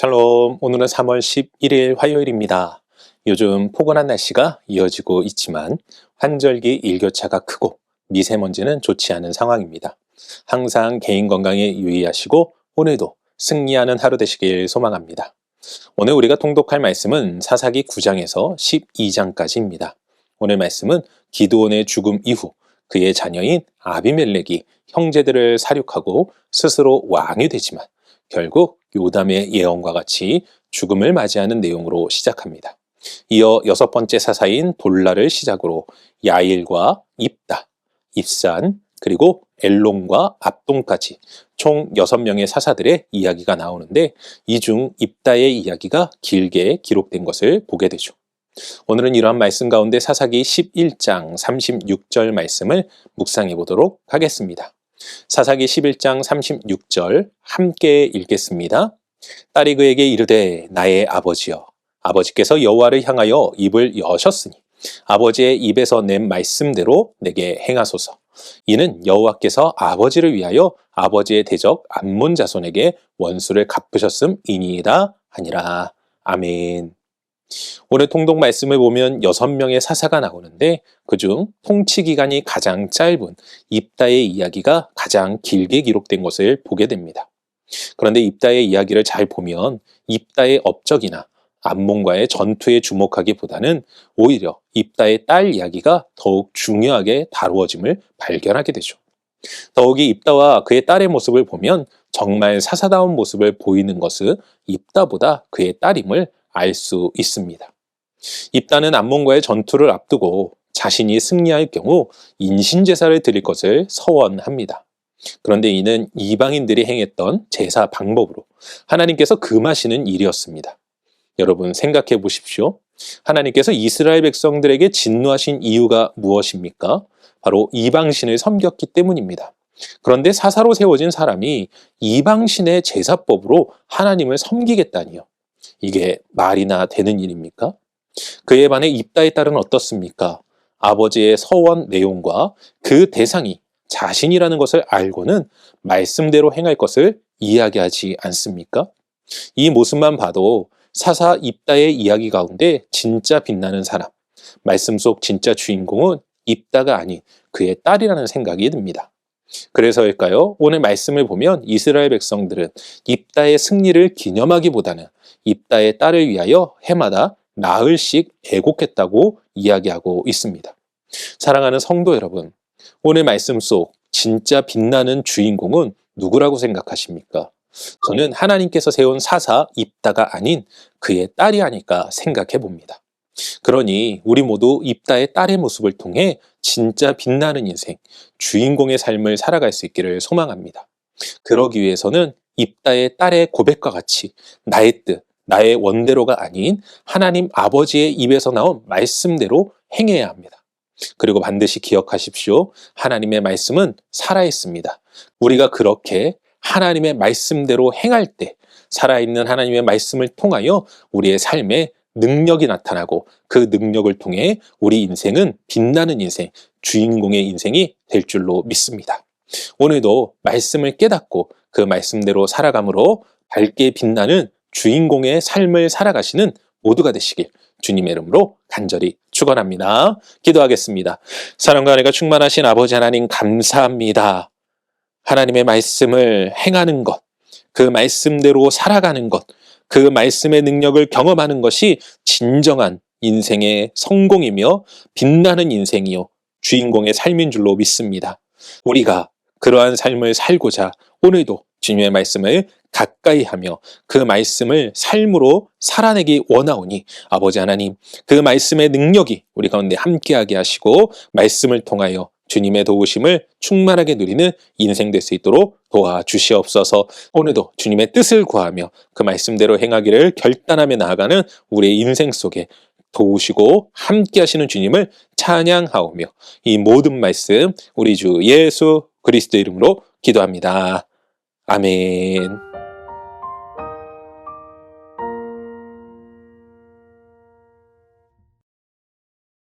샬롬, 오늘은 3월 11일 화요일입니다. 요즘 포근한 날씨가 이어지고 있지만 환절기 일교차가 크고 미세먼지는 좋지 않은 상황입니다. 항상 개인 건강에 유의하시고 오늘도 승리하는 하루 되시길 소망합니다. 오늘 우리가 통독할 말씀은 사사기 9장에서 12장까지입니다. 오늘 말씀은 기드온의 죽음 이후 그의 자녀인 아비멜렉이 형제들을 살육하고 스스로 왕이 되지만 결국 요담의 예언과 같이 죽음을 맞이하는 내용으로 시작합니다. 이어 6번째 사사인 돌라를 시작으로 야일과 입다, 입산, 그리고 엘론과 압돈까지 총 6명의 사사들의 이야기가 나오는데 이 중 입다의 이야기가 길게 기록된 것을 보게 되죠. 오늘은 이러한 말씀 가운데 사사기 11장 36절 말씀을 묵상해 보도록 하겠습니다. 사사기 11장 36절 함께 읽겠습니다. 딸이 그에게 이르되 나의 아버지여, 아버지께서 여호와를 향하여 입을 여셨으니 아버지의 입에서 낸 말씀대로 내게 행하소서. 이는 여호와께서 아버지를 위하여 아버지의 대적 암몬 자손에게 원수를 갚으셨음이니이다 하니라. 아멘. 오늘 통독 말씀을 보면 6명의 사사가 나오는데 그중 통치 기간이 가장 짧은 입다의 이야기가 가장 길게 기록된 것을 보게 됩니다. 그런데 입다의 이야기를 잘 보면 입다의 업적이나 암몬과의 전투에 주목하기보다는 오히려 입다의 딸 이야기가 더욱 중요하게 다루어짐을 발견하게 되죠. 더욱이 입다와 그의 딸의 모습을 보면 정말 사사다운 모습을 보이는 것은 입다보다 그의 딸임을 알 수 있습니다. 입다는 암몬과의 전투를 앞두고 자신이 승리할 경우 인신제사를 드릴 것을 서원합니다. 그런데 이는 이방인들이 행했던 제사 방법으로 하나님께서 금하시는 일이었습니다. 여러분 생각해 보십시오. 하나님께서 이스라엘 백성들에게 진노하신 이유가 무엇입니까? 바로 이방신을 섬겼기 때문입니다. 그런데 사사로 세워진 사람이 이방신의 제사법으로 하나님을 섬기겠다니요. 이게 말이나 되는 일입니까? 그에 반해 입다의 딸은 어떻습니까? 아버지의 서원 내용과 그 대상이 자신이라는 것을 알고는 말씀대로 행할 것을 이야기하지 않습니까? 이 모습만 봐도 사사 입다의 이야기 가운데 진짜 빛나는 사람, 말씀 속 진짜 주인공은 입다가 아닌 그의 딸이라는 생각이 듭니다. 그래서일까요? 오늘 말씀을 보면 이스라엘 백성들은 입다의 승리를 기념하기보다는 입다의 딸을 위하여 해마다 나흘씩 애곡했다고 이야기하고 있습니다. 사랑하는 성도 여러분, 오늘 말씀 속 진짜 빛나는 주인공은 누구라고 생각하십니까? 저는 하나님께서 세운 사사 입다가 아닌 그의 딸이 아닐까 생각해 봅니다. 그러니 우리 모두 입다의 딸의 모습을 통해 진짜 빛나는 인생, 주인공의 삶을 살아갈 수 있기를 소망합니다. 그러기 위해서는 입다의 딸의 고백과 같이 나의 뜻, 나의 원대로가 아닌 하나님 아버지의 입에서 나온 말씀대로 행해야 합니다. 그리고 반드시 기억하십시오. 하나님의 말씀은 살아있습니다. 우리가 그렇게 하나님의 말씀대로 행할 때 살아있는 하나님의 말씀을 통하여 우리의 삶에 능력이 나타나고 그 능력을 통해 우리 인생은 빛나는 인생, 주인공의 인생이 될 줄로 믿습니다. 오늘도 말씀을 깨닫고 그 말씀대로 살아감으로 밝게 빛나는 주인공의 삶을 살아가시는 모두가 되시길 주님의 이름으로 간절히 축원합니다. 기도하겠습니다. 사랑과 은혜가 충만하신 아버지 하나님 감사합니다. 하나님의 말씀을 행하는 것, 그 말씀대로 살아가는 것, 그 말씀의 능력을 경험하는 것이 진정한 인생의 성공이며 빛나는 인생이요 주인공의 삶인 줄로 믿습니다. 우리가 그러한 삶을 살고자 오늘도 주님의 말씀을 가까이 하며 그 말씀을 삶으로 살아내기 원하오니 아버지 하나님 그 말씀의 능력이 우리 가운데 함께하게 하시고 말씀을 통하여 주님의 도우심을 충만하게 누리는 인생 될 수 있도록 도와주시옵소서. 오늘도 주님의 뜻을 구하며 그 말씀대로 행하기를 결단하며 나아가는 우리의 인생 속에 도우시고 함께 하시는 주님을 찬양하오며 이 모든 말씀 우리 주 예수 그리스도 이름으로 기도합니다. 아멘.